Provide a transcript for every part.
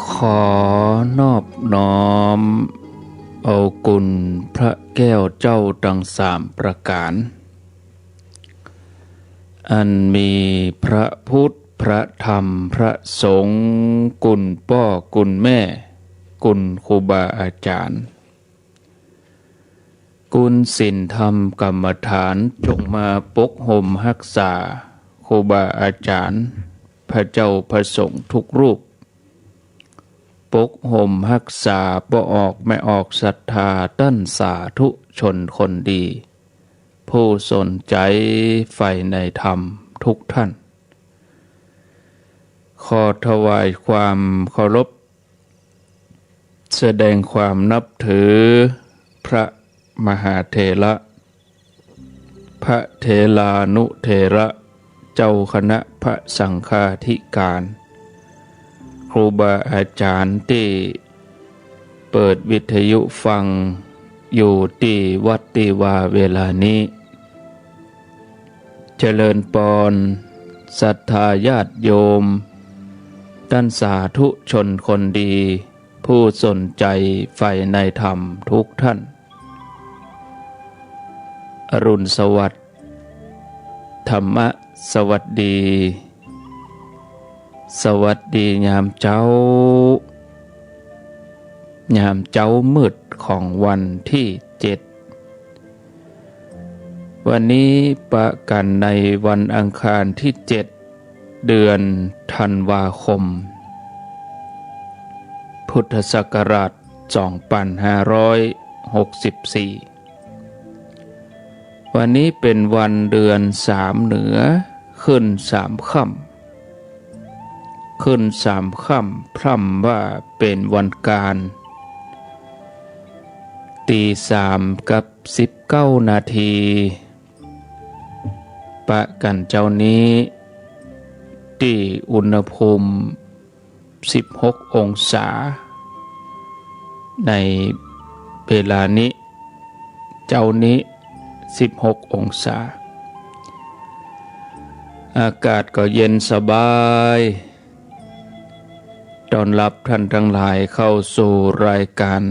ขอนอบน้อมเอากุณพระแก้วเจ้าทั้งสามประการอันมีพระพุทธพระธรรมพระสงฆ์กุณพ่อกุณแม่กุณครูบาอาจารย์กุณศีลธรรมกรรมฐานจงมาปกห่มรักษาครูบาอาจารย์พระเจ้าพระสงฆ์ทุกรูปปกห่มรักษาบ่ออกไม่ออกศรัทธาตั้นสาธุชนคนดีผู้สนใจใฝ่ในธรรมทุกท่านขอถวายความเคารพแสดงความนับถือพระมหาเถระพระเถรานุเถระเจ้าคณะพระสังฆาธิการครูบาอาจารย์ที่เปิดวิทยุฟังอยู่ที่วัดที่ว่าเวลานี้เจริญปอนศรัทธาญาติโยมท่านสาธุชนคนดีผู้สนใจใฝ่ในธรรมทุกท่านอรุณสวัสดิ์ธรรมะสวัสดีสวัสดียามเจ้มืดของวันที่7วันนี้ประกันในวันอังคารที่7เดือนธันวาคมพุทธศักราช2564วันนี้เป็นวันเดือน3เหนือขึ้น3ค่ำพร่ำว่าเป็นวันการตี3:19 นาทีปะกันเจ้านี้ที่อุณหภูมิ16องศาในเวลานี้เจ้านี้16องศาอากาศก็เย็นสบายต้อนรับท่านทั้งหลายเข้าสู่รายการ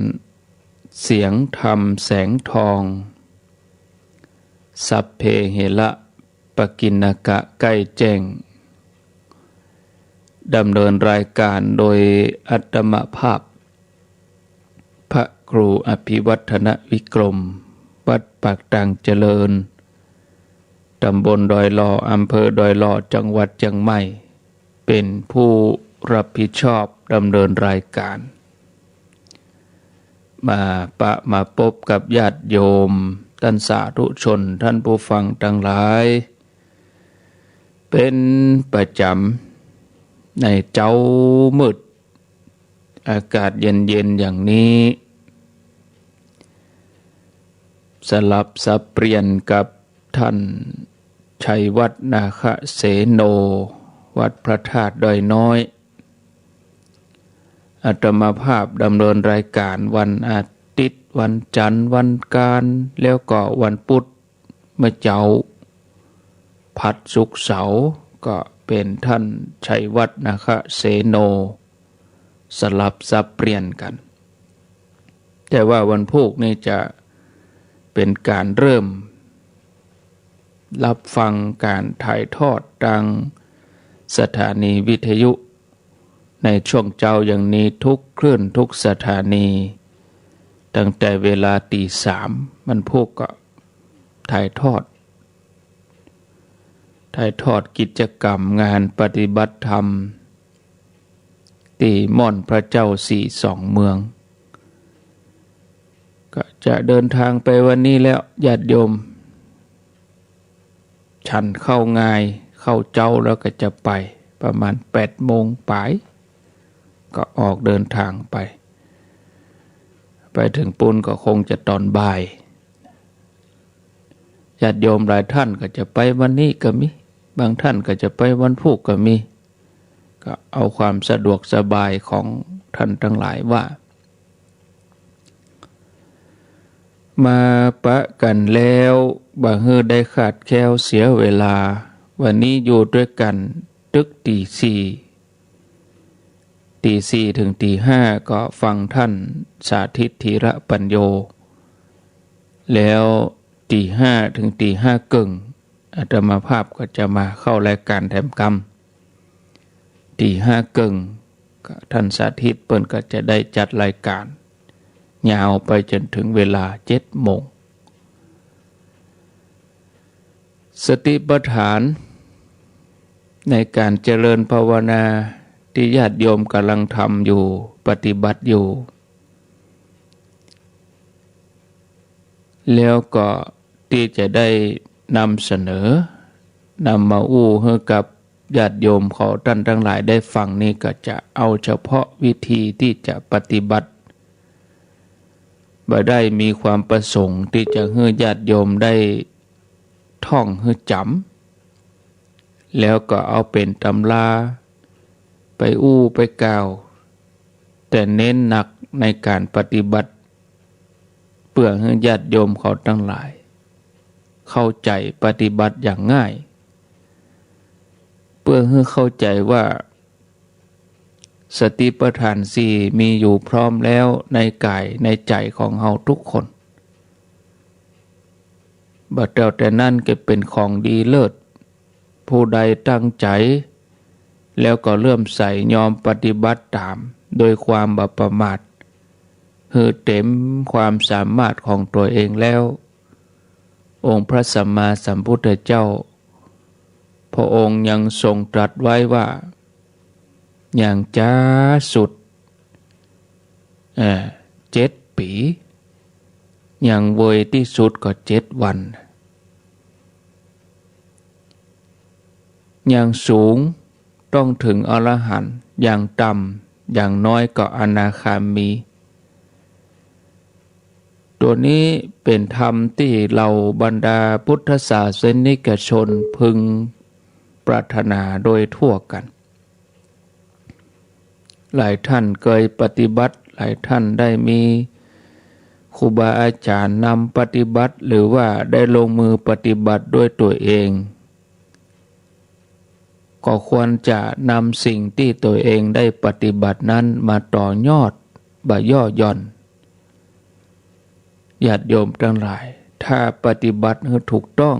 เสียงธรรมแสงทองสัพเพเหระปกิณกะใกล้แจ้งดำเนินรายการโดยอัตมภาพพระครูอภิวัฒนวิกรมวัดปากดังเจริญตำบลดอยหล่ออำเภอดอยหล่อจังหวัดเชียงใหม่เป็นผู้รับผิดชอบดำเนินรายการมาพบกับญาติโยมท่านสาธุชนท่านผู้ฟังทั้งหลายเป็นประจำในเจ้ามืดอากาศเย็นๆอย่างนี้สลับสับเปลี่ยนกับท่านชัยวัฒน์นาคเสโนวัดพระธาตุดอยน้อยอาตมาภาพดำเนินรายการวันอาทิตย์วันจันทร์วันการแล้วก็วันพุธเมื่อเจ้าผัดศุกร์เสาร์ก็เป็นท่านชัยวัฒน์นาคเสโนสลับสับเปลี่ยนกันแต่ว่าวันพุธนี่จะเป็นการเริ่มรับฟังการถ่ายทอดทางสถานีวิทยุในช่วงเจ้าอย่างนี้ทุกคลื่นทุกสถานีตั้งแต่เวลาตี 3มันพวกก็ถ่ายทอดกิจกรรมงานปฏิบัติธรรมตีม่อนพระเจ้า42เมืองก็จะเดินทางไปวันนี้แล้วญาติโยมฉันเข้าง่ายเข้าเจ้าแล้วก็จะไปประมาณ8 โมงปลายก็ออกเดินทางไปถึงปูนก็คงจะตอนบ่ายญาติโยมหลายท่านก็จะไปวันนี้ก็มีบางท่านก็จะไปวันพุธก็มีก็เอาความสะดวกสบายของท่านทั้งหลายว่ามาปะกันแล้วบ่ฮื้อได้ขาดแคลวเสียเวลา วันนี้อยู่ด้วยกันตึกตี4 ตีสี่ถึงตีห้าก็ฟังท่านสาธิตธีระปัญโยแล้วตีห้าถึงตีห้าครึ่งอาตมาภาพก็จะมาเข้ารายการแถมกรรมตีห้าครึ่งท่านสาธิตเปิ้นก็จะได้จัดรายการยาวไปจนถึงเวลา7 โมงสติปัฏฐานในการเจริญภาวนาที่ญาติโยมกำลังทำอยู่ปฏิบัติอยู่แล้วก็ที่จะได้นำเสนอนำมาอู้ให้กับญาติโยมเขาท่านทั้งหลายได้ฟังนี่ก็จะเอาเฉพาะวิธีที่จะปฏิบัติบ่ได้มีความประสงค์ที่จะให้ญาติโยมได้ท่องให้จำแล้วก็เอาเป็นตำราไปอู้ไปกล่าวแต่เน้นหนักในการปฏิบัติเพื่อให้ญาติโยมเขาทั้งหลายเข้าใจปฏิบัติอย่างง่ายเพื่อให้เข้าใจว่าสติปัฏฐานสี่มีอยู่พร้อมแล้วในกายในใจของเฮาทุกคนบัดเดียวแต่นั่นก็เป็นของดีเลิศผู้ใดตั้งใจแล้วก็เริ่มใส่ยอมปฏิบัติตามโดยความบ่ประมาทคือเต็มความสามารถของตัวเองแล้วองค์พระสัมมาสัมพุทธเจ้าพระองค์ยังทรงตรัสไว้ว่าอย่างจ้าสุด7 ปีอย่างเวยที่สุดก็7 วันอย่างสูงต้องถึงอรหันต์อย่างต่ำอย่างน้อยก็อนาคามีตัวนี้เป็นธรรมที่เราบรรดาพุทธศาสนิกชนพึงปรารถนาโดยทั่วกันหลายท่านเคยปฏิบัติหลายท่านได้มีครูบาอาจารย์นำปฏิบัติหรือว่าได้ลงมือปฏิบัติด้วยตัวเองก็ควรจะนำสิ่งที่ตัวเองได้ปฏิบัตินั้นมาต่อยอดบ่ย่อหย่อนญาติโยมทั้งหลายถ้าปฏิบัติให้ถูกต้อง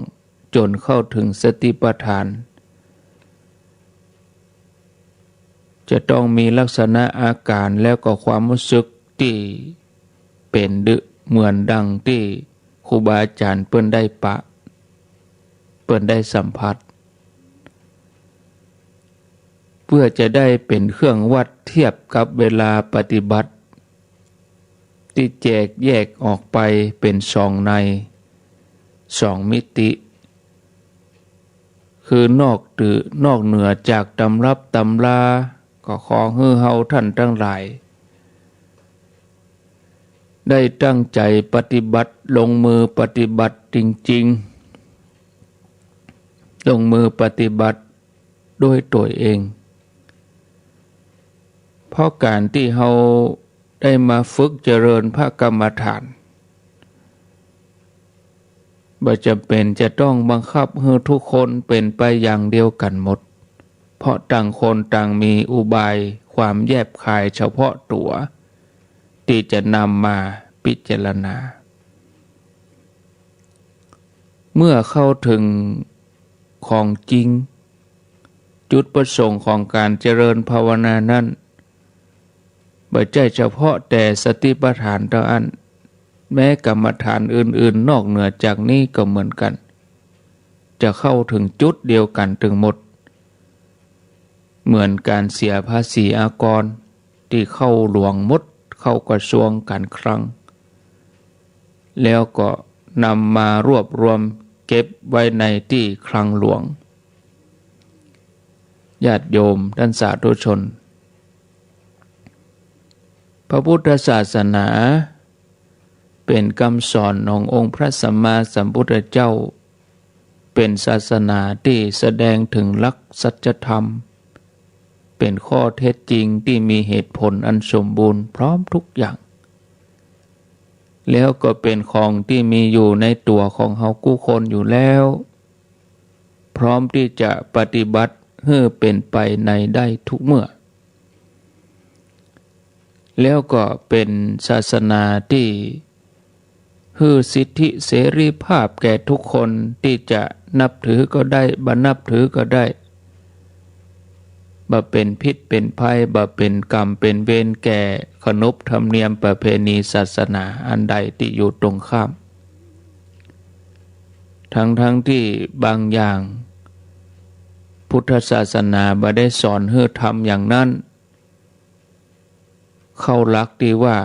จนเข้าถึงสติปัฏฐานจะต้องมีลักษณะอาการแล้วก็ความรู้สึกที่เป็นเหมือนดังที่ครูบาอาจารย์เปิ้นได้เปิ้นได้สัมผัสเพื่อจะได้เป็นเครื่องวัดเทียบกับเวลาปฏิบัติที่แจกแยกออกไปเป็น2 ใน2 มิติคือนอกเหนือจากตำรับตำราก็ขอให้เฮาท่านทั้งหลายได้ตั้งใจปฏิบัติลงมือปฏิบัติจริงๆลงมือปฏิบัติด้วยตัวเองเพราะการที่เฮาได้มาฝึกเจริญพระกรรมฐานบ่จำเป็นจะต้องบังคับให้ทุกคนเป็นไปอย่างเดียวกันหมดเพราะต่างคนต่างมีอุบายความแยบคายเฉพาะตัวที่จะนำมาพิจารณาเมื่อเข้าถึงของจริงจุดประสงค์ของการเจริญภาวนานั้นบ่ใช่เฉพาะแต่สติปัฏฐานเท่านั้นแม้กรรมฐานอื่นๆนอกเหนือจากนี้ก็เหมือนกันจะเข้าถึงจุดเดียวกันถึงหมดเหมือนการเสียภาษีอากรที่เข้าหลวงมดเข้ากระทรวงการคลังแล้วก็นำมารวบรวมเก็บไว้ในที่คลังหลวงญาติโยมท่านสาธุชนพระพุทธศาสนาเป็นคำสอนขององค์พระสัมมาสัมพุทธเจ้าเป็นศาสนาที่แสดงถึงหลักสัจธรรมเป็นข้อเท็จจริงที่มีเหตุผลอันสมบูรณ์พร้อมทุกอย่างแล้วก็เป็นของที่มีอยู่ในตัวของเฮากู้คนอยู่แล้วพร้อมที่จะปฏิบัติให้เป็นไปในได้ทุกเมื่อ แล้วก็เป็นศาสนาที่ให้สิทธิเสรีภาพแก่ทุกคนที่จะนับถือก็ได้บ่นับถือก็ได้บ่เป็นพิษเป็นภัยบ่เป็นกรรมเป็นเวรแก่ขนบธรรมเนียมประเพณีศาสนาอันใดที่อยู่ตรงข้ามทั้งที่บางอย่างพุทธศาสนาบ่ได้สอนให้ทำอย่างนั้นเข้าหลักดีว่า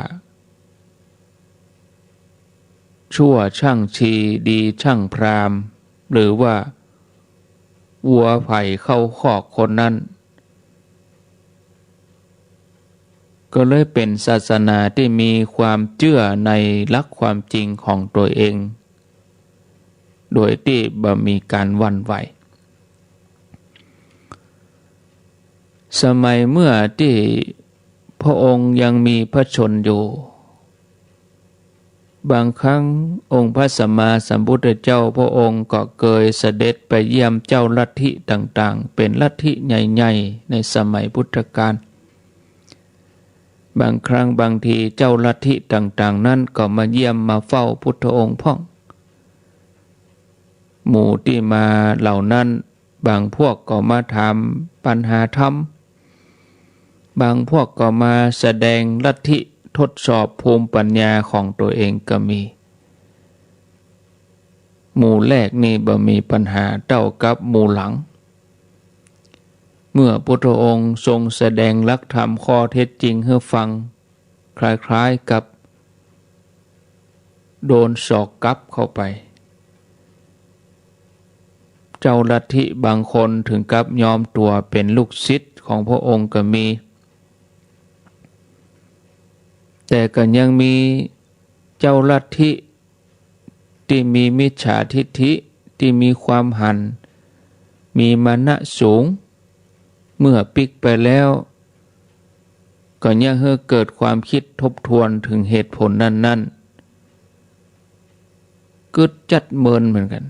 ชั่วช่างชีดีช่างพราหมณ์หรือว่าวัวไผ่เข้าคอกคนนั้นก็เลยเป็นศาสนาที่มีความเชื่อในหลักความจริงของตัวเองโดยที่บ่มีการหวั่นไหวสมัยเมื่อที่พระองค์ยังมีพระชนม์อยู่บางครั้งองค์พระสัมมาสัมพุทธเจ้าพระองค์ก็เคยเสด็จไปเยี่ยมเจ้าลัทธิต่างๆเป็นลัทธิใหญ่ๆในสมัยพุทธกาลบางครั้งบางทีเจ้าลัทธิต่างๆนั้นก็มาเยี่ยมมาเฝ้าพุทธองค์พ่องหมู่ที่มาเหล่านั้นบางพวกก็มาถามปัญหาธรรมบางพวกก็มาแสดงลัทธิทดสอบภูมิปัญญาของตัวเองก็มีหมู่แรกนี่บ่มีปัญหาเท่ากับหมู่หลังเมื่อพุทธองค์ทรงแสดงหลักธรรมข้อเท็จจริงให้ฟังคล้ายๆกับโดนศอกกลับเข้าไปเจ้าลัทธิบางคนถึงกับยอมตัวเป็นลูกศิษย์ของพระองค์ก็มีแต่ก็ยังมีเจ้าลัทธิที่มีมิจฉาทิฏฐิที่มีความหันมีมานะสูงเมื่อปิกไปแล้วก็ยังให้เกิดความคิดทบทวนถึงเหตุผลนั้นๆกึดจัดเมินเหมือนกัน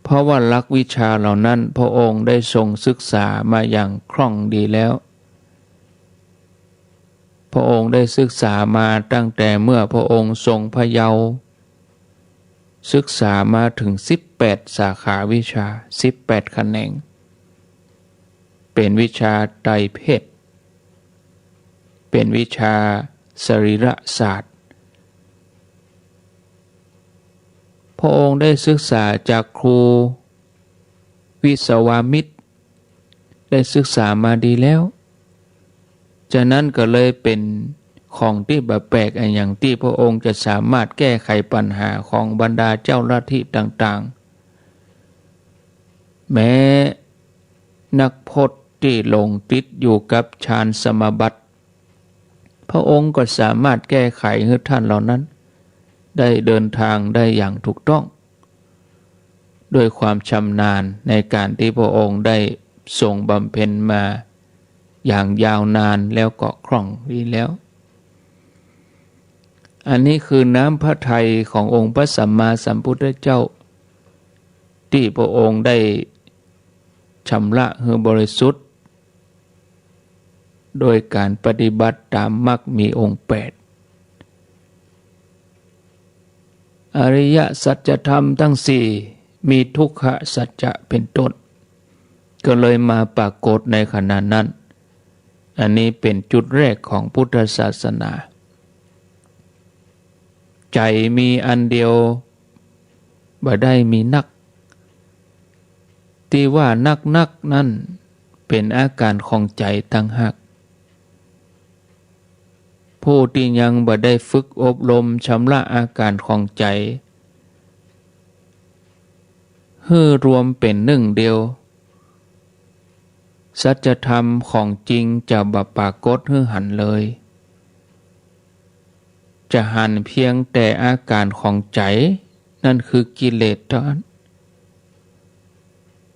เพราะว่าหลักวิชาเหล่านั้นพระองค์ได้ทรงศึกษามาอย่างคล่องดีแล้วพระองค์ได้ศึกษามาตั้งแต่เมื่อพระองค์ทรงพระเยาว์ศึกษามาถึง18สาขาวิชา18แขนงเป็นวิชาไตรเพศเป็นวิชาสรีรศาสตร์พระองค์ได้ศึกษาจากครูวิศวามิตรได้ศึกษามาดีแล้วฉะนั้นก็เลยเป็นของที่แบบแปลกอย่างที่พระองค์จะสามารถแก้ไขปัญหาของบรรดาเจ้าลัทธิต่างๆแม้นักพจน์ที่หลงติดอยู่กับฌานสมาบัติพระองค์ก็สามารถแก้ไขให้ท่านเหล่านั้นได้เดินทางได้อย่างถูกต้องด้วยความชำนาญในการที่พระองค์ได้ทรงบำเพ็ญมาอย่างยาวนานแล้วก็คล่องดีแล้วอันนี้คือน้ำพระทัยขององค์พระสัมมาสัมพุทธเจ้าที่พระองค์ได้ชำระให้บริสุทธิ์โดยการปฏิบัติตามมรรคมีองค์8อริยสัจธรรมทั้ง4มีทุกขสัจจะเป็นต้นก็เลยมาปรากฏในขณะนั้นอันนี้เป็นจุดแรกของพุทธศาสนาใจมีอันเดียวบ่ได้มีนักที่ว่านักนั่นเป็นอาการของใจตั้งหากผู้ที่ยังบ่ได้ฝึกอบรมชำระอาการของใจให้รวมเป็นหนึ่งเดียวสัจธรรมของจริงจะบ่ปรากฏให้หันเลยจะหันเพียงแต่อาการของใจนั่นคือกิเลสเท่านั้น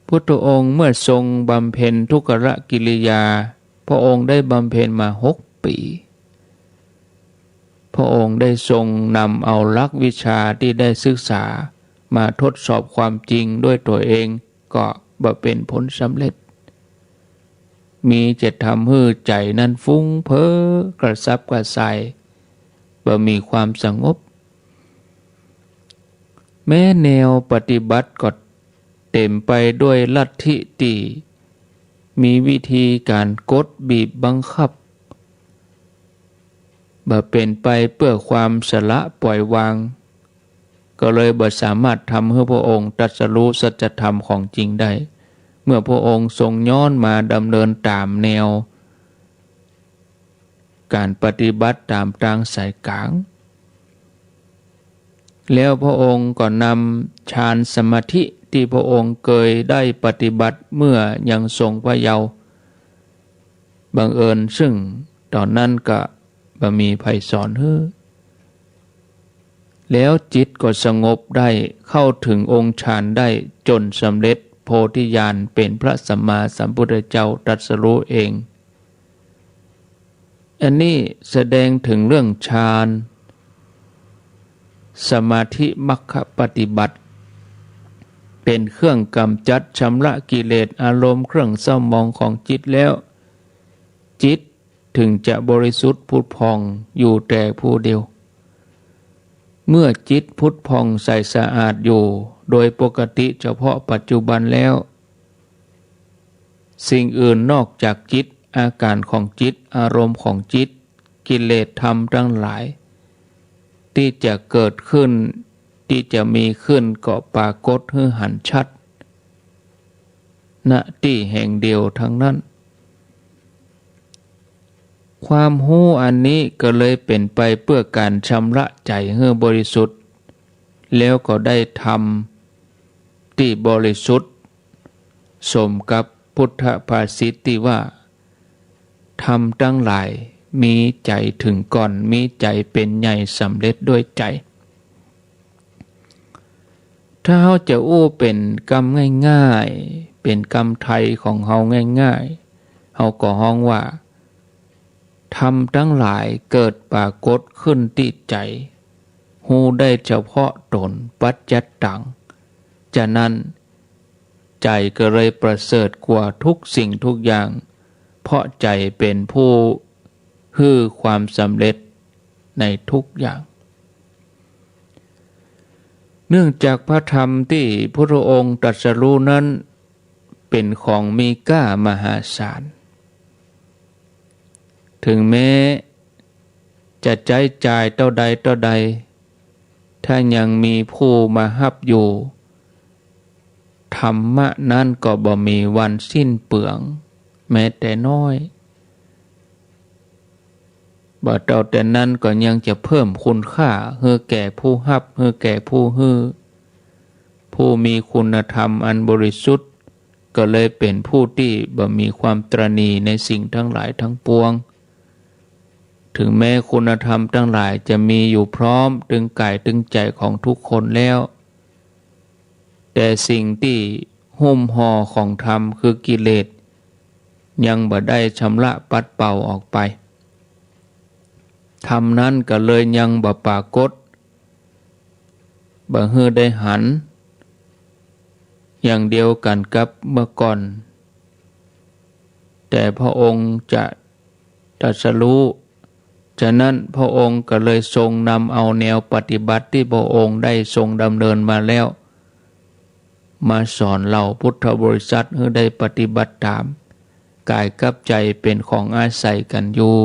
พุทธองค์เมื่อทรงบำเพ็ญทุกขกิริยาพระองค์ได้บำเพ็ญมา6 ปีพระองค์ได้ทรงนำเอาหลักวิชาที่ได้ศึกษามาทดสอบความจริงด้วยตัวเองก็บ่เป็นผลสำเร็จ มีจะทำให้ใจนั้นฟุ้งเพ้อกระซับกระส่ายบ่มีความสงบแม้แนวปฏิบัติก็เต็มไปด้วยลัทธิที่มีวิธีการกดบีบบังคับบ่เป็นไปเพื่อความสละปล่อยวางก็เลยบ่สามารถทำให้พระองค์ตรัสรู้สัจธรรมของจริงได้เมื่อพระองค์ทรงย้อนมาดำเนินตามแนวการปฏิบัติตามทางสายกลางแล้วพระองค์ก็นำฌานสมาธิที่พระองค์เคยได้ปฏิบัติเมื่อยังทรงพระเยาว์บังเอิญซึ่งตอนนั้นก็บ่มีไผสอนให้แล้วจิตก็สงบได้เข้าถึงองค์ฌานได้จนสำเร็จโพธิญาณเป็นพระสัมมาสัมพุทธเจ้าตรัสรู้เองอันนี้แสดงถึงเรื่องฌานสมาธิมรรคปฏิบัติเป็นเครื่องกำจัดชำระกิเลสอารมณ์เครื่องเศร้าหมองของจิตแล้วจิตถึงจะบริสุทธิ์ผุดผ่องอยู่แต่ผู้เดียวเมื่อจิตผุดผ่องใสสะอาดอยู่โดยปกติเฉพาะปัจจุบันแล้วสิ่งอื่นนอกจากจิตอาการของจิตอารมณ์ของจิตกิเลสธรรมทั้งหลายที่จะเกิดขึ้นที่จะมีขึ้นก็ปรากฏให้หันชัดณที่แห่งเดียวทั้งนั้นความรู้อันนี้ก็เลยเป็นไปเพื่อการชำระใจให้บริสุทธิ์แล้วก็ได้ทำที่บริสุทธิ์สมกับพุทธภาษิตที่ว่าธรรมทั้งหลายมีใจถึงก่อนมีใจเป็นใหญ่สำเร็จด้วยใจถ้าเราจะอู้เป็นกรรมง่ายๆเป็นกรรมไทยของเราง่ายๆเราก็ฮ้องว่าธรรมทั้งหลายเกิดปรากฏขึ้นที่ใจหูได้เฉพาะตนปัจจัตตังฉะนั้นใจก็เลยประเสริฐกว่าทุกสิ่งทุกอย่างเพราะใจเป็นผู้ฮื้อความสำเร็จในทุกอย่างเนื่องจากพระธรรมที่พระองค์ตรัสรู้นั้นเป็นของมีค่ามหาศาลถึงแม้จะใจจ่ายเท่าใดเท่าใดถ้ายังมีผู้มาฮับอยู่ธรรมะนั้นก็บ่มีวันสิ้นเปลืองแม้แต่น้อยบ่เท่าแต่นั้นก็ยังจะเพิ่มคุณค่าให้แก่ผู้ฮับให้แก่ผู้ฮื้อผู้มีคุณธรรมอันบริสุทธิ์ก็เลยเป็นผู้ที่บ่มีความตระหนี่ในสิ่งทั้งหลายทั้งปวงถึงแม้คุณธรรมทั้งหลายจะมีอยู่พร้อมตึงกายตึงใจของทุกคนแล้วแต่สิ่งที่หุ้มห่อของธรรมคือกิเลสยังบ่ได้ชำระปัดเป่าออกไปธรรมนั้นก็เลยยังบ่ปรากฏบ่ฮื้อได้หันอย่างเดียวกันกับเมื่อก่อนแต่พระองค์จะตรัสรู้ฉะนั้นพระองค์ก็เลยทรงนำเอาแนวปฏิบัติที่พระองค์ได้ทรงดำเนินมาแล้วมาสอนเหล่าพุทธบริษัทให้ได้ปฏิบัติตามกายกับใจเป็นของอาศัยกันอยู่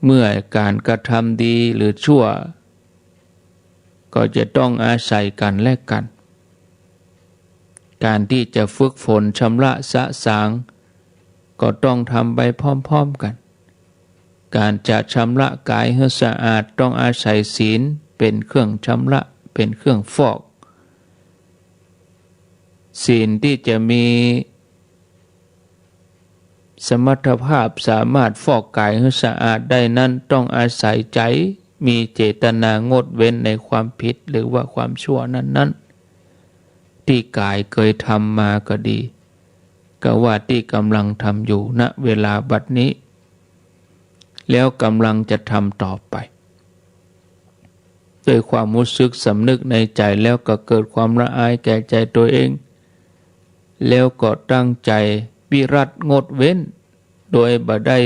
เมื่อการกระทำดีหรือชั่วก็จะต้องอาศัยกันและกันการที่จะฝึกฝนชำระสะสางก็ต้องทำไปพร้อมๆกันการจะชำระกายให้สะอาดต้องอาศัยศีลเป็นเครื่องชำระเป็นเครื่องฟอกศีลที่จะมีสมรรถภาพสามารถฟอกกายให้สะอาดได้นั้นต้องอาศัยใจมีเจตนางดเว้นในความผิดหรือว่าความชั่วนั้นที่กายเคยทำมาก็ดีก็ว่าที่กำลังทำอยู่ณเวลาบัดนี้แล้วกำลังจะทำต่อไปด้วยความรู้สึกสำนึกในใจแล้วก็เกิดความละอายแก่ใจตัวเองแล้วก็ตั้งใจวิ วิรัติงดเว้นโดยบ่ได้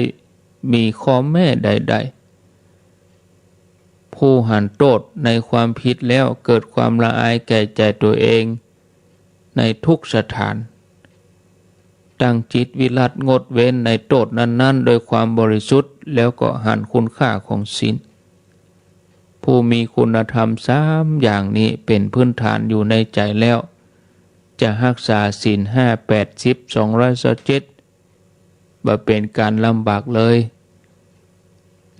มีข้อแม้ใดๆผู้หันโทษในความผิดแล้วเกิดความละอายแก่ใจตัวเองในทุกสถานตั้งจิตวิรัติงดเว้นในโทษนั้นๆโดยความบริสุทธิ์แล้วก็หันคุณค่าของศีลผู้มีคุณธรรม3อย่างนี้เป็นพื้นฐานอยู่ในใจแล้วจะรักษาศีล5 80 227บ่เป็นการลำบากเลย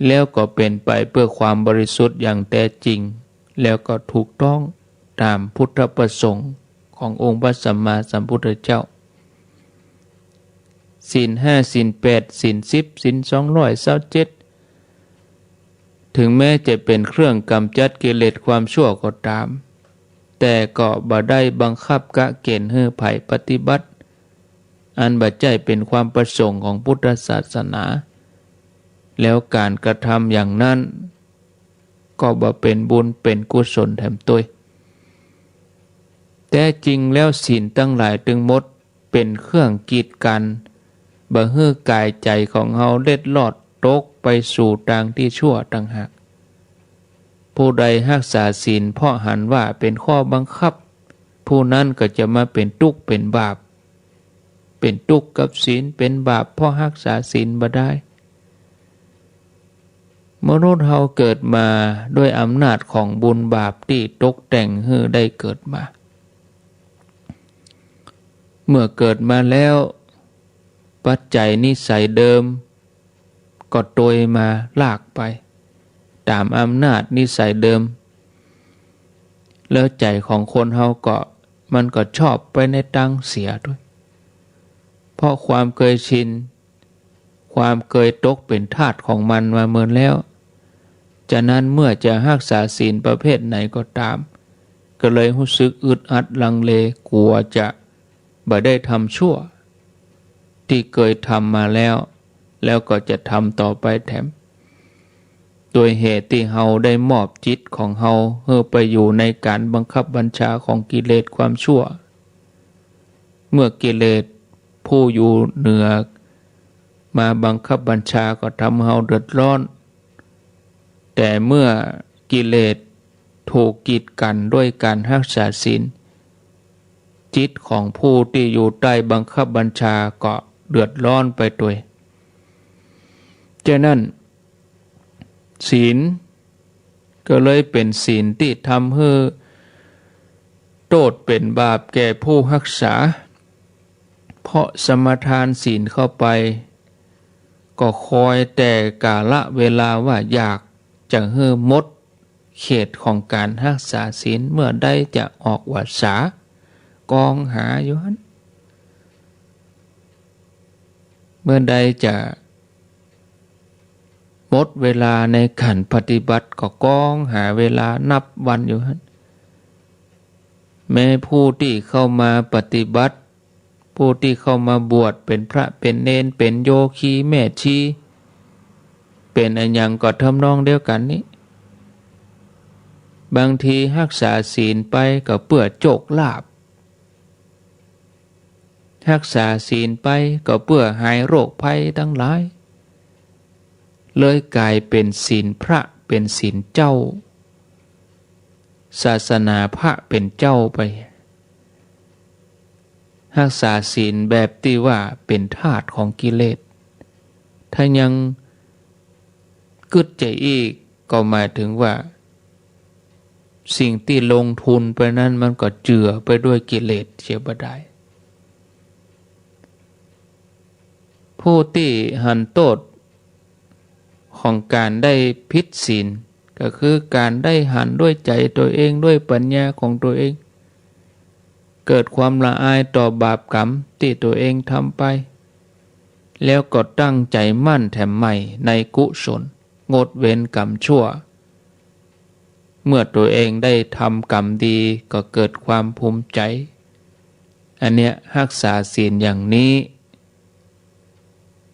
แล้วก็เป็นไปเพื่อความบริสุทธิ์อย่างแท้จริงแล้วก็ถูกต้องตามพุทธประสงค์ขององค์พระสัมมาสัมพุทธเจ้าศีล5ศีล8ศีล10ศีล227ถึงแม้จะเป็นเครื่องกำจัดกิเลสความชั่วก็ตามแต่ก็บ่ได้บังคับกะเกณฑ์ให้ไผปฏิบัติอันบ่ใจเป็นความประสงค์ของพุทธศาสนาแล้วการกระทำอย่างนั้นก็บ่เป็นบุญเป็นกุศลแถมตัวแต่จริงแล้วศีลตั้งหลายถึงหมดเป็นเครื่องกีดกันบ่ให้กายใจของเฮาเล็ดลอดตกไปสู่ทางที่ชั่วต่างหากผู้ใดรักษาศีลเพราะหันว่าเป็นข้อบังคับผู้นั้นก็จะมาเป็นทุกข์เป็นบาปเป็นทุกข์กับศีลเป็นบาปเพราะรักษาศีลบ่ได้มนุษย์เฮาเกิดมาด้วยอำนาจของบุญบาปที่ตกแต่งให้ได้เกิดมาเมื่อเกิดมาแล้วปัจจัยนิสัยเดิมก็โดยมาลากไปตามอำนาจนิสัยเดิมแล้วใจของคนเฮาก็มันก็ชอบไปในทางเสียด้วยเพราะความเคยชินความเคยตกเป็นทาสของมันมาเมินแล้วฉะนั้นเมื่อจะรักษาศีลประเภทไหนก็ตามก็เลยรู้สึกอึดอัดลังเลกลัวจะบ่ได้ทำชั่วที่เคยทำมาแล้วก็จะทำต่อไปแถมโดยเหตุที่เฮาได้มอบจิตของเฮาให้ไปอยู่ในการบังคับบัญชาของกิเลสความชั่วเมื่อกิเลสผู้อยู่เหนือมาบังคับบัญชาก็ทำเฮาเดือดร้อนแต่เมื่อกิเลสถูกกีดกันด้วยการรักษาศีลจิตของผู้ที่อยู่ใต้บังคับบัญชาก็เดือดร้อนไปด้วยฉะนั้นศีลก็เลยเป็นศีลที่ทำให้โทษเป็นบาปแก่ผู้รักษาเพราะสมทานศีลเข้าไปก็คอยแต่กาลเวลาว่าอยากจะให้หมดเขตของการรักษาศีลเมื่อได้จะออกวาสากองหาอยู่นั้นเมื่อใดจะหมดเวลาในการปฏิบัติก็กองหาเวลานับวันอยู่นั้นแม้ผู้ที่เข้ามาปฏิบัติผู้ที่เข้ามาบวชเป็นพระเป็นเณรเป็นโยคีแม่ชีเป็นอันยังก็ทำนองเดียวกันนี้บางทีรักษาศีลไปก็เพื่อโชคลาภรักษาศีลไปก็เพื่อหายโรคภัยทั้งหลายเลยกลายเป็นศีลพระเป็นศีลเจ้าศาสนาพระเป็นเจ้าไปรักษาศีลแบบที่ว่าเป็นทาสของกิเลสถ้ายังกึดใจอีกก็หมายถึงว่าสิ่งที่ลงทุนไปนั้นมันก็เจือไปด้วยกิเลสเสียบ่ได้ผู้ที่หันโทษของการได้ผิดศีลก็คือการได้หันด้วยใจตัวเองด้วยปัญญาของตัวเองเกิดความละอายต่อบาปกรรมที่ตัวเองทำไปแล้วก็ตั้งใจมั่นแถมใหม่ในกุศลงดเว้นกรรมชั่วเมื่อตัวเองได้ทำกรรมดีก็เกิดความภูมิใจอันเนี้ยรักษาศีลอย่างนี้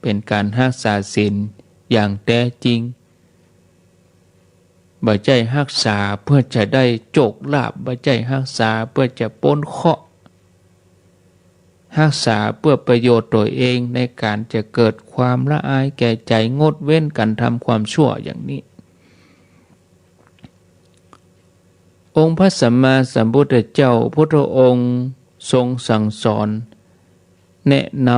เป็นการรักษาศีลอย่างแท้จริงบ่ใช่รักษาเพื่อจะได้โชคลาภบ่ใช่รักษาเพื่อจะพ้นเคราะห์ รักษาเพื่อประโยชน์ตัวเองในการจะเกิดความละอายแก่ใจงดเว้นการทำความชั่วอย่างนี้องค์พระสัมมาสัมพุทธเจ้าพุทธองค์ทรงสั่งสอนแนะน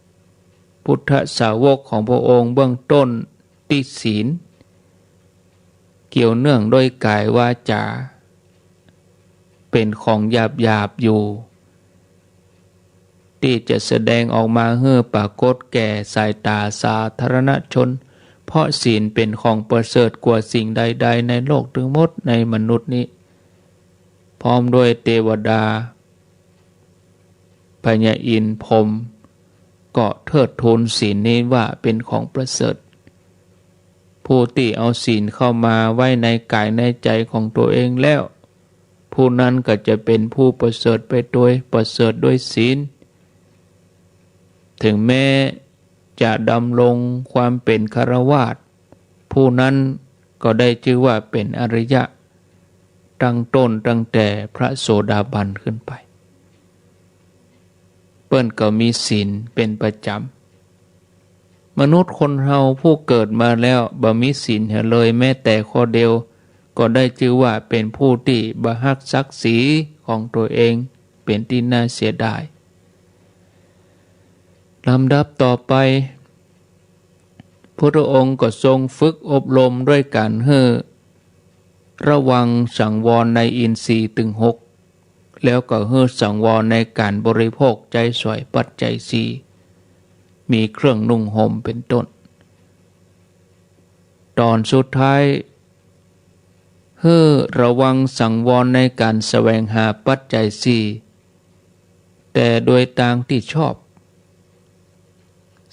ำพุทธสาวกของพระองค์เบื้องต้นติศีลเกี่ยวเนื่องด้วยกายวาจาเป็นของหยาบอยู่ที่จะแสดงออกมาให้ปรากฏแก่สายตาสาธารณชนเพราะศีลเป็นของประเสริฐกว่าสิ่งใดๆในโลกทั้งหมดในมนุษย์นี้พร้อมด้วยเทวดาพญาอินทร์พรหมก็เทิดทูนศีลนี้ว่าเป็นของประเสริฐผู้ที่เอาศีลเข้ามาไว้ในกายในใจของตัวเองแล้วผู้นั้นก็จะเป็นผู้ประเสริฐไปโดยประเสริฐด้วยศีลถึงแม้จะดำรงความเป็นฆราวาสผู้นั้นก็ได้ชื่อว่าเป็นอริยะตั้งต้นตั้งแต่พระโสดาบันขึ้นไปเปิ้นก็มีศีลเป็นประจำมนุษย์คนเราผู้เกิดมาแล้วบ่มีศีลเลยแม้แต่ข้อเดียวก็ได้ชื่อว่าเป็นผู้ที่บ่รักศักดิ์ศรีของตัวเองเป็นที่น่าเสียดายลำดับต่อไปพระองค์ก็ทรงฝึกอบรมด้วยการระวังสังวรในอินทรีย์ถึง6แล้วก็สังวรในการบริโภคใจสวยปัจจัย4มีเครื่องนุ่งห่มเป็นต้นตอนสุดท้ายระวังสังวรในการแสวงหาปัจจัย4แต่โดยทางที่ชอบ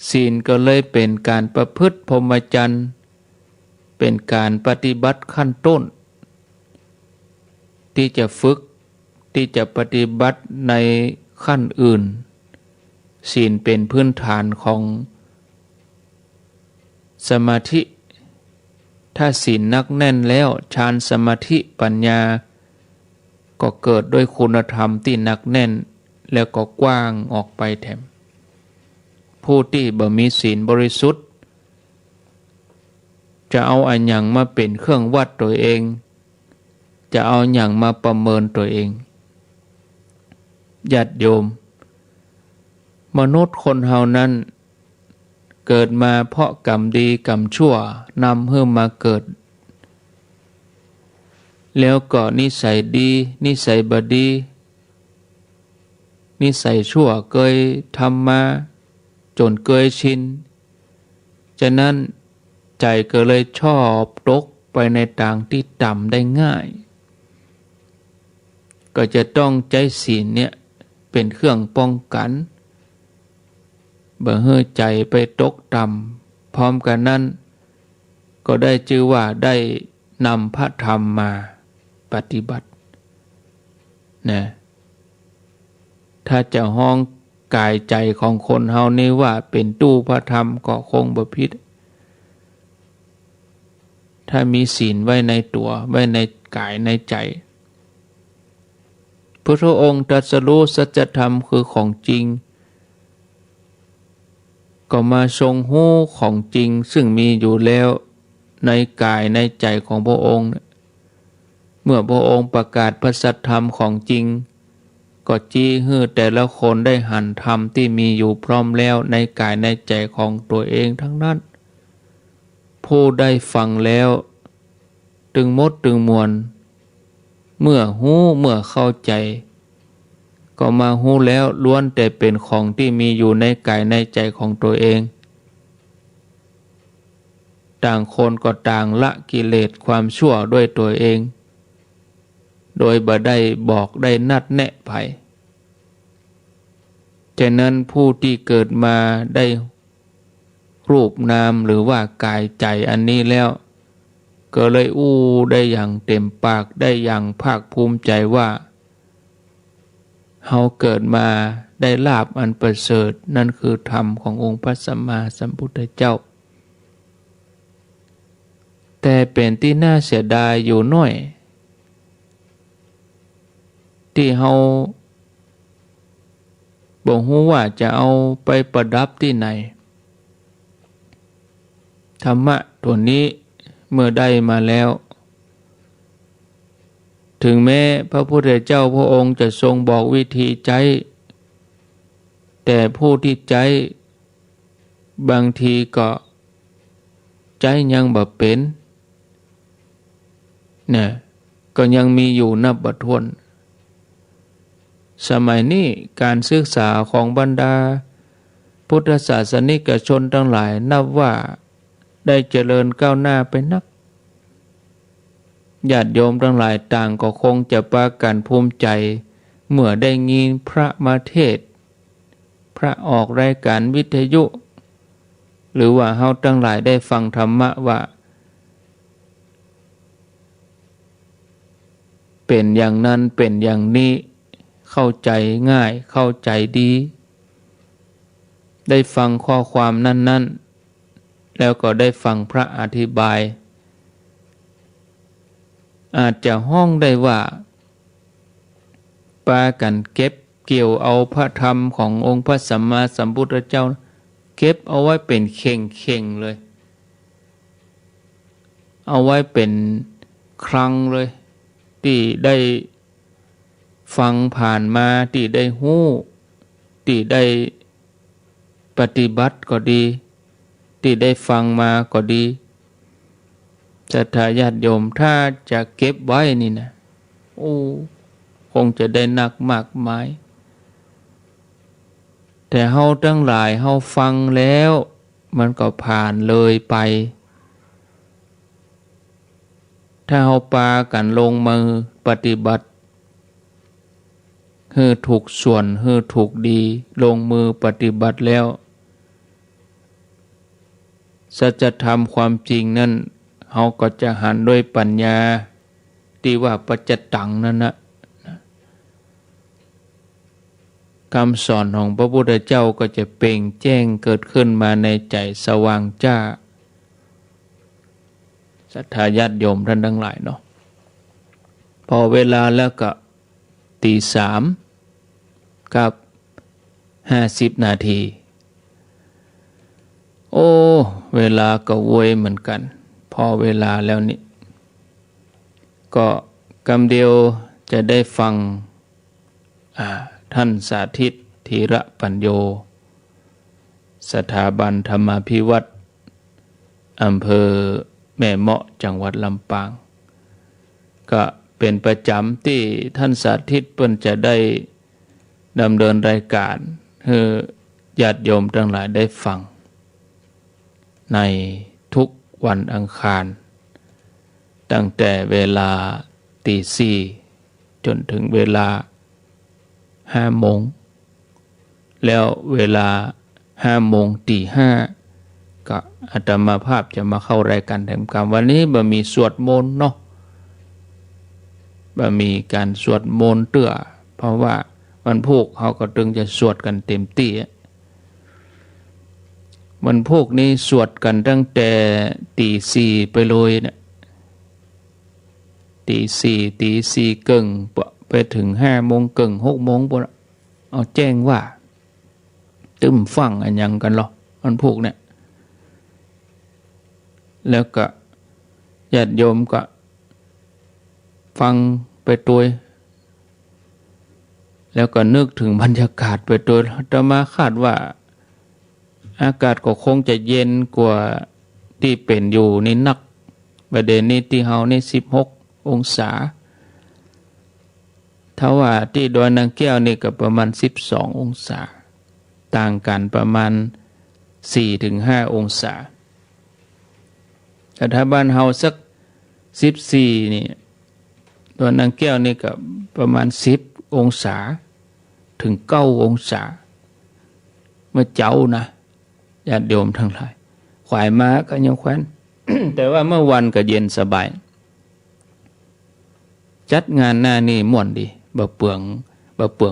ศีลก็เลยเป็นการประพฤติพรหมจรรย์เป็นการปฏิบัติขั้นต้นที่จะฝึกที่จะปฏิบัติในขั้นอื่นศีลเป็นพื้นฐานของสมาธิถ้าศีลนักแน่นแล้วฌานสมาธิปัญญาก็เกิดด้วยคุณธรรมที่หนักแน่นแล้วก็กว้างออกไปแถมผู้ที่บ่มีศีลบริสุทธิ์จะเอาอันหยังมาเป็นเครื่องวัดตัวเองจะเอาหยังมาประเมินตัวเองญาติโยมมนุษย์คนเฮานั้นเกิดมาเพราะกรรมดีกรรมชั่วนำให้มาเกิดแล้วก็นิสัยดีนิสัยบดีนิสัยชั่วเคยทำมาจนเคยชินฉะนั้นใจก็เลยชอบตกไปในทางที่ต่ำได้ง่ายก็จะต้องใจศีลเนี่ยเป็นเครื่องป้องกันบ่ให้ใจไปตกต่ำพร้อมกันนั้นก็ได้ชื่อว่าได้นำพระธรรมมาปฏิบัตินะถ้าจะห้องกายใจของคนเฮานี่ว่าเป็นตู้พระธรรมก็คงบ่ผิดถ้ามีศีลไว้ในตัวไว้ในกายในใจพระองค์ตรัสรู้สัจธรรมคือของจริงก็มาทรงรู้ของจริงซึ่งมีอยู่แล้วในกายในใจของพระองค์เมื่อพระองค์ประกาศพระสัจธรรมของจริงก็จี้ให้แต่ละคนได้หันธรรมที่มีอยู่พร้อมแล้วในกายในใจของตัวเองทั้งนั้นผู้ได้ฟังแล้วตึงมดตึงมวลเมื่อหู้เมื่อเข้าใจก็มาหู้แล้วล้วนแต่เป็นของที่มีอยู่ในกายในใจของตัวเองต่างคนก็ต่างละกิเลสความชั่วด้วยตัวเองโดยบ่ได้บอกได้นัดแนะไผฉะนั้นผู้ที่เกิดมาได้รูปนามหรือว่ากายใจอันนี้แล้วก็เลยได้อย่างเต็มปากได้อย่างภาคภูมิใจว่าเฮาเกิดมาได้ลาภอันประเสริฐนั่นคือธรรมขององค์พระสัมมาสัมพุทธเจ้าแต่เป็นที่น่าเสียดายอยู่น้อยที่เฮา บอกฮู้ว่าจะเอาไปประดับที่ไหนธรรมะตัวนี้เมื่อได้มาแล้วถึงแม้พระพุทธเจ้าพระองค์จะทรงบอกวิธีใจแต่ผู้ที่ใจบางทีก็ใจยังบ่เป็นเนี่ยก็ยังมีอยู่นับบ่ถ้วนสมัยนี้การศึกษาของบรรดาพุทธศาสนิกชนทั้งหลายนับว่าได้เจริญก้าวหน้าไปนักญาติโยมทั้งหลายต่างก็คงจะปากันภูมิใจเมื่อได้ยินพระมาเทศน์พระออกรายการวิทยุหรือว่าเฮาทั้งหลายได้ฟังธรรมะว่าเป็นอย่างนั้นเป็นอย่างนี้เข้าใจง่ายเข้าใจดีได้ฟังข้อความนั้นๆแล้วก็ได้ฟังพระอธิบายอาจจะห้องได้ว่าปากันเก็บเกี่ยวเอาพระธรรมขององค์พระสัมมาสัมพุทธเจ้าเก็บเอาไว้เป็นเข่งๆเลยเอาไว้เป็นคลังเลยที่ได้ฟังผ่านมาที่ได้ฮู้ที่ได้ปฏิบัติก็ดีที่ได้ฟังมาก็ดีศรัทธาญาติโยมถ้าจะเก็บไว้นี่นะโอ้คงจะได้หนักมากมายแต่เฮาทั้งหลายเฮาฟังแล้วมันก็ผ่านเลยไปถ้าเฮาปากันลงมือปฏิบัติให้ถูกส่วนให้ถูกดีลงมือปฏิบัติแล้วสัจธรรมความจริงนั้นเฮาก็จะหันด้วยปัญญาที่ว่าปัจจตังนั่นนะคำสอนของพระพุทธเจ้าก็จะเปล่งแจ้งเกิดขึ้นมาในใจสว่างจ้าศรัทธาญาติโยมท่านทั้งหลายเนาะพอเวลาแล้วก็ตี 3กับ50 นาทีโอ้เวลาก็โวยเหมือนกันพอเวลาแล้วนี่ก็กำเดียวจะได้ฟังท่านสาธิตธีระปัญโยสถาบันธรรมาภิวัตรอำเภอแม่เมาะจังหวัดลำปางก็เป็นประจำที่ท่านสาธิตเพิ่นจะได้ดำเนินรายการให้ญาติโยมทั้งหลายได้ฟังในทุกวันอังคารตั้งแต่เวลาตี 4จนถึงเวลา5 โมงแล้วเวลา5 โมงตี 5ก็อาตมาภาพจะมาเข้ารายการแถมกรรมวันนี้บ่มีสวดมนต์เนาะบ่มีการสวดมนต์เตื้อเพราะว่าวันพุธเขาก็ตึงจะสวดกันเต็มที่วันพุธนี้สวดกันตั้งแต่ตี 4ไปเลยเนี่ยตี 4ตี 4 ครึ่งไปถึง5 โมงครึ่ง6 โมงปุ่นเอาแจ้งว่าตึมฟังอันยังกันหรอวันพุธเนี่ยแล้วก็ญาติโยมก็ฟังไปตัวแล้วก็นึกถึงบรรยากาศไปตัวอาตมาคาดว่าอากาศก็คงจะเย็นกว่าที่เป็นอยู่นี่นักประเด็นนี้ที่เฮานี่16 องศาถ้าว่าที่ดอยนางแก้วนี่ก็ประมาณ12 องศาต่างกันประมาณ 4-5 องศาแต่ถ้าบ้านเฮาสัก14นี่ดอยนางแก้วนี่ก็ประมาณ10 องศาถึง9 องศาเมื่อเจ้านะญาติโยมทั้งหลายขวายม้าก็ยังแคว้น แต่ว่าเมื่อวันก็เย็นสบายจัดงานหน้านี่ม่วนดีบ่เปลือ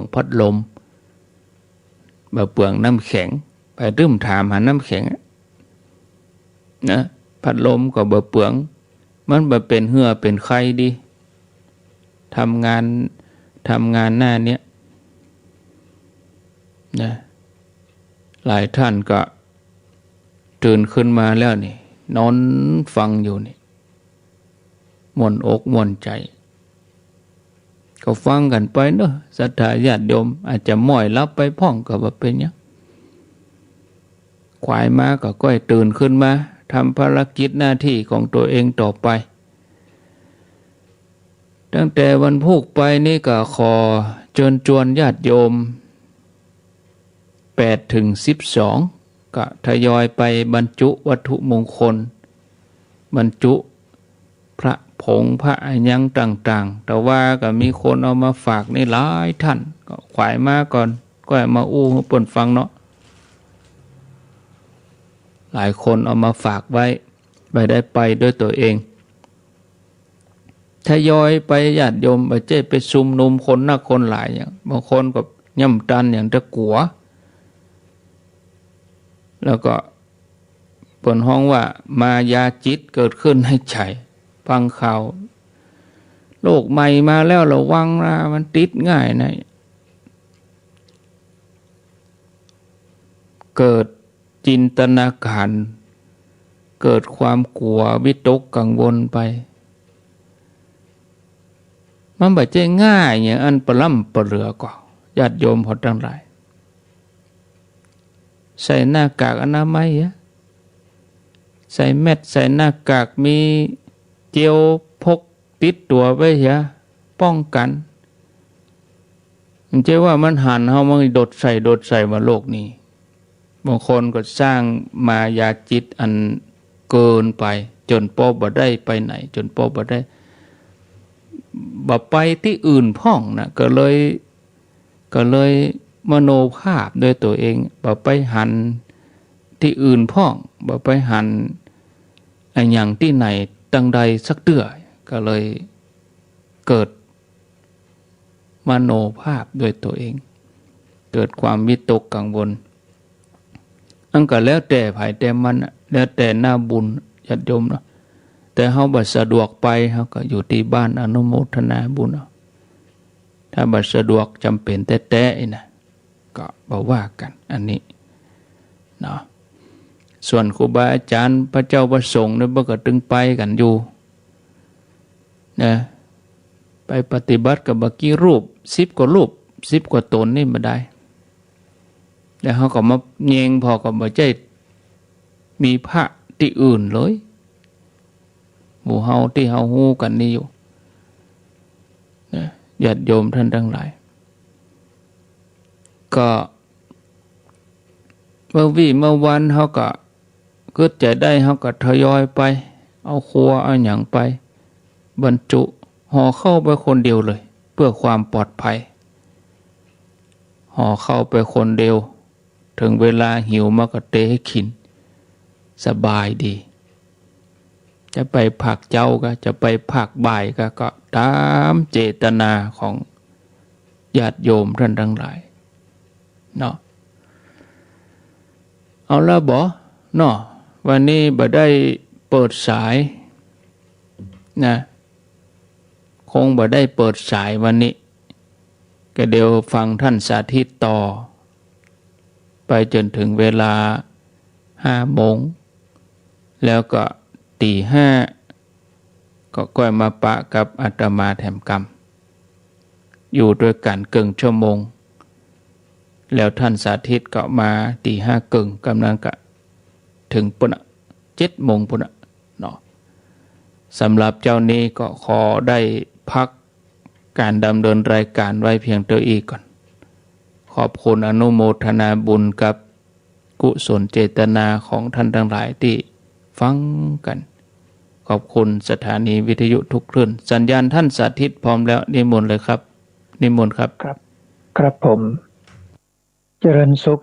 งพัดลมบ่เปลืองน้ำแข็งไปรึมถามหาน้ำแข็งนะพัดลมก็บ่เปลืองมันบ่เป็นเหือเป็นไข้ดีทำงานหน้าเนี้ย นะหลายท่านก็ตื่นขึ้นมาแล้วนี่นอนฟังอยู่นี่ม่วนอกม่วนใจก็ฟังกันไปเนอะศรัทธาญาติโยมอาจจะม้อยรับไปพ่องก็บ่เป็นหยังขวายมาก็ก้อยตื่นขึ้นมาทำภารกิจหน้าที่ของตัวเองต่อไปตั้งแต่วันพุกไปนี่ก็ขอเชิญชวนญาติโยม8 ถึง 12ก็ทยอยไปบรรจุวัตถุมงคลบรรจุพระผงพระอัญญังต่างๆแต่ว่าก็มีคนเอามาฝากนี่หลายท่านก็ขวายมาก่อนก็มาอู้ให้เปิ้นฟังเนาะหลายคนเอามาฝากไว้ไม่ได้ไปด้วยตัวเองทยอยไปญาติโยมไปเจ้ไปซุมนุมคนนักคนหลายอย่างบางคนก็ย่ำตันอย่างตะกัวแล้วก็เปิดห้องว่ามายาจิตเกิดขึ้นให้ใจฟังข่าวโลกใหม่มาแล้วระวังนะมันติดง่ายนะเกิดจินตนาการเกิดความกลัววิตกกังวลไปมันบ่ใช่ง่ายอย่างอันปล่ำปเหลือก็ญาติโยมพอทั้งหลายใส่หน้ากากอนามัยใส่แมสใส่หน้ากากมีเจลพกติดตัวไว้ป้องกันมันใช่ว่ามันหันเฮามันโดดใส่มาโลกนี้บางคนก็สร้างมายาจิตอันเกินไปจนป้อบ่ได้ไปไหนจนป้อบ่ได้บ่ไปที่อื่นพ่องนะก็เลยมโนภาพด้วยตัวเองบ่ไปหันที่อื่นพ่องบ่ไปหันอันอย่างที่ไหนตั้งใดสักเตื้อก็เลยเกิดมโนภาพด้วยตัวเองเกิดความวิตกกังวลอันก็แล้วแต่ไผแต่มันแล้วแต่หน้าบุญญาติโยมเนาะแต่เฮาบ่สะดวกไปเฮาก็อยู่ที่บ้านอนุโมทนาบุญถ้าบ่สะดวกจำเป็นแต่ๆนะก็บ่ว่ากันอันนี้เนาะส่วนครูบาอาจารย์พระเจ้าประสงค์เนี่ยบ่ก็ตึงไปกันอยู่นะไปปฏิบัติกับบักกี่รูป10 กว่ารูป10 กว่าตนนี่บ่ได้แล้วเฮาก็มาแยงพอก็บ่ใช่มีพระที่อื่นเลยหมู่เฮาที่เฮาฮู้กันนี่อยู่นะญาติโยมท่านทั้งหลายก็เมื่อวันเฮาก็เกิดใจได้เฮาก็ทยอยไปเอาครัวเอาหยังไปบรรจุห่อเข้าไปคนเดียวเลยเพื่อความปลอดภัยห่อเข้าไปคนเดียวถึงเวลาหิวมาก็เตะให้กินสบายดีจะไปผักเจ้าก็จะไปผักบ่ายก็ตามเจตนาของญาติโยมท่านทั้งหลายเนาะเอาละบ่เนาะวันนี้บ่ได้เปิดสายนะคงบ่ได้เปิดสายวันนี้ก็เดี๋ยวฟังท่านสาธิตต่อไปจนถึงเวลา5 โมงแล้วก็ตี 5ก็ก้อยมาปะกับอาตมาแถมกรรมอยู่ด้วยกันเกินชั่วโมงแล้วท่านสาธิตก็มาตี 5 กึ่งกำลังก็ถึงปุ่น7 โมงปุ่นเนาะสำหรับเจ้านี้ก็ขอได้พักการดำเนินรายการไว้เพียงตัวอีกก่อนขอบคุณอนุโมทนาบุญกับกุศลเจตนาของท่านทั้งหลายที่ฟังกันขอบคุณสถานีวิทยุทุกคลื่นสัญญาณท่านสาธิตพร้อมแล้วนิมนต์เลยครับนิมนต์ครับครับผมเจริญสุข